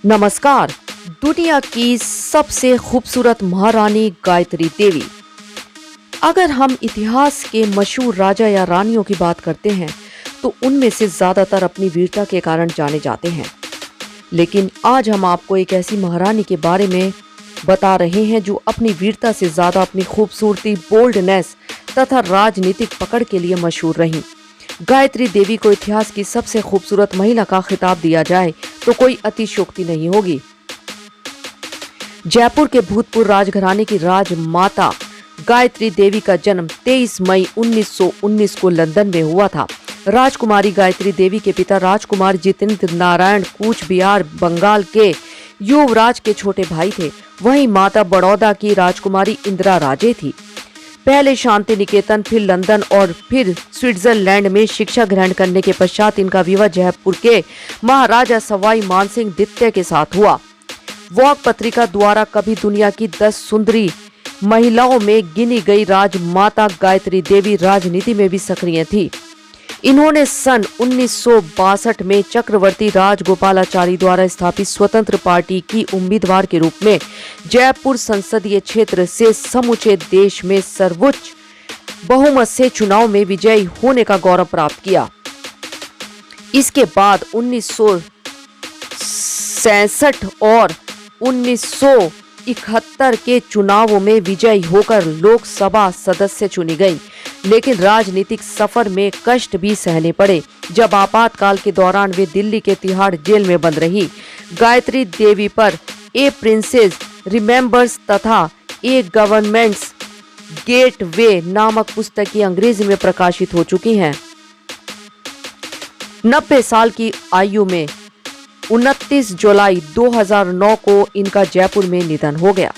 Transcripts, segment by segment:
नमस्कार। दुनिया की सबसे खूबसूरत महारानी गायत्री देवी। अगर हम इतिहास के मशहूर राजा या रानियों की बात करते हैं तो उनमें से ज्यादातर अपनी वीरता के कारण जाने जाते हैं। लेकिन आज हम आपको एक ऐसी महारानी के बारे में बता रहे हैं जो अपनी वीरता से ज्यादा अपनी खूबसूरती, बोल्डनेस तथा राजनीतिक पकड़ के लिए मशहूर रही। गायत्री देवी को इतिहास की सबसे खूबसूरत महिला का खिताब दिया जाए तो कोई अतिशयोक्ति नहीं होगी। जयपुर के भूतपूर्व राजघराने की राजमाता गायत्री देवी का जन्म 23 मई 1919 को लंदन में हुआ था। राजकुमारी गायत्री देवी के पिता राजकुमार जितेंद्र नारायण कूच बिहार बंगाल के युवराज के छोटे भाई थे। वहीं माता बड़ौदा की राजकुमारी इंदिरा राजे थी। पहले शांति निकेतन, फिर लंदन और फिर स्विट्जरलैंड में शिक्षा ग्रहण करने के पश्चात इनका विवाह जयपुर के महाराजा सवाई मानसिंह द्वितीय के साथ हुआ। वॉग पत्रिका द्वारा कभी दुनिया की 10 सुंदरी महिलाओं में गिनी गई राजमाता गायत्री देवी राजनीति में भी सक्रिय थी। इन्होंने सन 1962 में चक्रवर्ती राजगोपालाचारी द्वारा स्थापित स्वतंत्र पार्टी की उम्मीदवार के रूप में जयपुर संसदीय क्षेत्र से समूचे देश में सर्वोच्च बहुमत से चुनाव में विजयी होने का गौरव प्राप्त किया। इसके बाद 1967 और 1971 के चुनावों में विजयी होकर लोकसभा सदस्य चुनी गई। लेकिन राजनीतिक सफर में कष्ट भी सहने पड़े। जब आपातकाल के दौरान वे दिल्ली के तिहाड़ जेल में बंद रही। गायत्री देवी पर ए प्रिंसेस रिमेम्बर्स तथा ए गवर्नमेंट्स गेटवे नामक पुस्तकें अंग्रेजी में प्रकाशित हो चुकी हैं। 90 साल की आयु में 29 जुलाई 2009 को इनका जयपुर में निधन हो गया।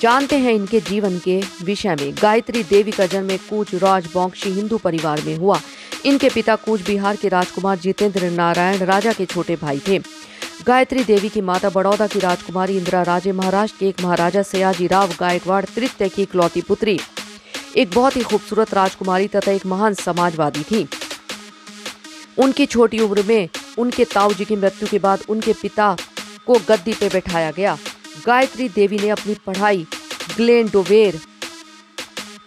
जानते हैं इनके जीवन के विषय में। गायत्री देवी का जन्म कूच राजवंशी हिंदू परिवार में हुआ। इनके पिता कूच बिहार के राजकुमार जितेंद्र नारायण राजा के छोटे भाई थे। गायत्री देवी की माता बड़ौदा की राजकुमारी इंदिरा राजे महाराष्ट्र के एक महाराजा सयाजी राव गायकवाड़ तृतीय की इकलौती पुत्री, एक बहुत ही खूबसूरत राजकुमारी तथा एक महान समाजवादी थी। उनकी छोटी उम्र में उनके ताऊजी की मृत्यु के बाद उनके पिता को गद्दी पे बैठाया गया। गायत्री देवी ने अपनी पढ़ाई ग्लेनडोवेर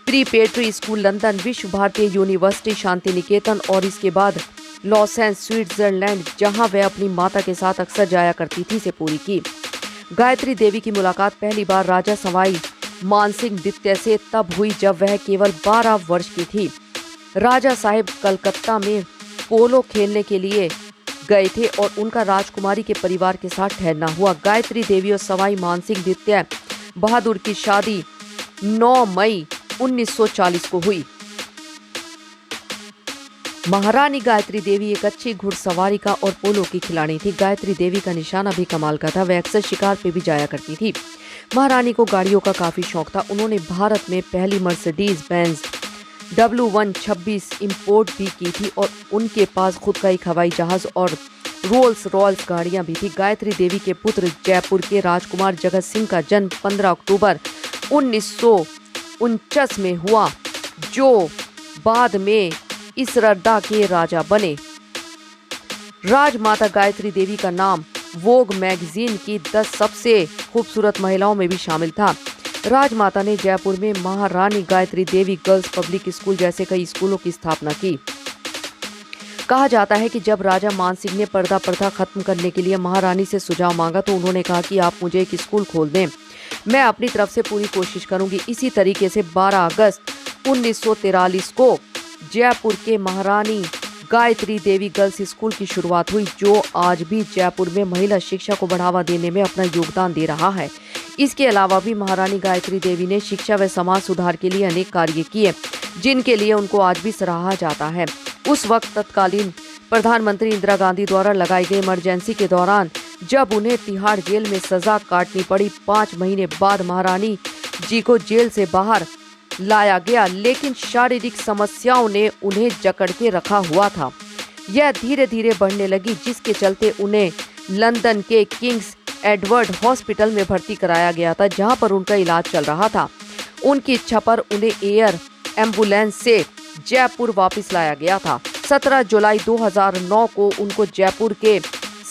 प्रीपेटरी स्कूल लंदन, विश्व भारतीय यूनिवर्सिटी शांति निकेतन और इसके बाद लॉसेंस स्विट्जरलैंड, जहां वह अपनी माता के साथ अक्सर जाया करती थी, से पूरी की। गायत्री देवी की मुलाकात पहली बार राजा सवाई मानसिंह द्वितीय से तब हुई जब वह केवल 12 वर्ष की थी। राजा साहेब कलकत्ता में पोलो खेलने के लिए गए थे और उनका राजकुमारी के परिवार के साथ ठहरना हुआ। गायत्री देवी और सवाई मानसिंह द्वितीय बहादुर की शादी 9 मई 1940 को हुई। महारानी गायत्री देवी एक अच्छी घुड़सवारी का और पोलो की खिलाड़ी थी। गायत्री देवी का निशाना भी कमाल का था। वह अक्सर शिकार पे भी जाया करती थी। महारानी को गाड़ियों का काफी शौक था। उन्होंने भारत में पहली मर्सिडीज बेंज W126 इंपोर्ट भी की थी और उनके पास खुद का एक हवाई जहाज और रोल्स रॉयल्स गाड़ियां भी थी। गायत्री देवी के पुत्र जयपुर के राजकुमार जगत सिंह का जन्म 15 अक्टूबर 1949 में हुआ, जो बाद में इसरदा के राजा बने। राजमाता गायत्री देवी का नाम वोग मैगजीन की 10 सबसे खूबसूरत महिलाओं में भी शामिल था। राजमाता ने जयपुर में महारानी Gayatri Devi girls public school जैसे कई स्कूलों की स्थापना की। कहा जाता है कि जब राजा मानसिंह ने पर्दा प्रथा खत्म करने के लिए महारानी से सुझाव मांगा तो उन्होंने कहा कि आप मुझे एक स्कूल खोल दें, मैं अपनी तरफ से पूरी कोशिश करूंगी। इसी तरीके से 12 अगस्त 1943 को जयपुर के महारानी गायत्री देवी गर्ल्स स्कूल की शुरुआत हुई, जो आज भी जयपुर में महिला शिक्षा को बढ़ावा देने में अपना योगदान दे रहा है। इसके अलावा भी महारानी गायत्री देवी ने शिक्षा व समाज सुधार के लिए अनेक कार्य किए, जिनके लिए उनको आज भी सराहा जाता है। उस वक्त तत्कालीन प्रधानमंत्री इंदिरा गांधी द्वारा लगाई गई इमरजेंसी के दौरान जब उन्हें तिहाड़ जेल में सजा काटनी पड़ी, 5 महीने बाद महारानी जी को जेल से बाहर लाया गया, लेकिन शारीरिक समस्याओं ने उन्हें जकड़ के रखा हुआ था। यह धीरे धीरे बढ़ने लगी, जिसके चलते उन्हें लंदन के किंग्स एडवर्ड हॉस्पिटल में भर्ती कराया गया था, जहां पर उनका इलाज चल रहा था। उनकी इच्छा पर उन्हें एयर एम्बुलेंस से जयपुर वापस लाया गया था। 17 जुलाई 2009 को उनको जयपुर के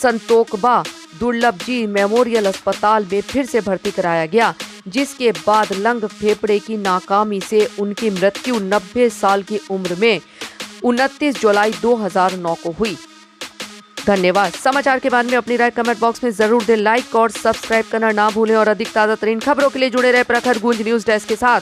संतोकबा दुर्लभ जी मेमोरियल अस्पताल में फिर से भर्ती कराया गया, जिसके बाद लंग फेफड़े की नाकामी से उनकी मृत्यु 90 साल की उम्र में 29 जुलाई 2009 को हुई। धन्यवाद। समाचार के बारे में अपनी राय कमेंट बॉक्स में जरूर दें। लाइक और सब्सक्राइब करना ना भूलें और अधिक ताजा तरीन खबरों के लिए जुड़े रहे प्रखर गूंज न्यूज डेस्क के साथ।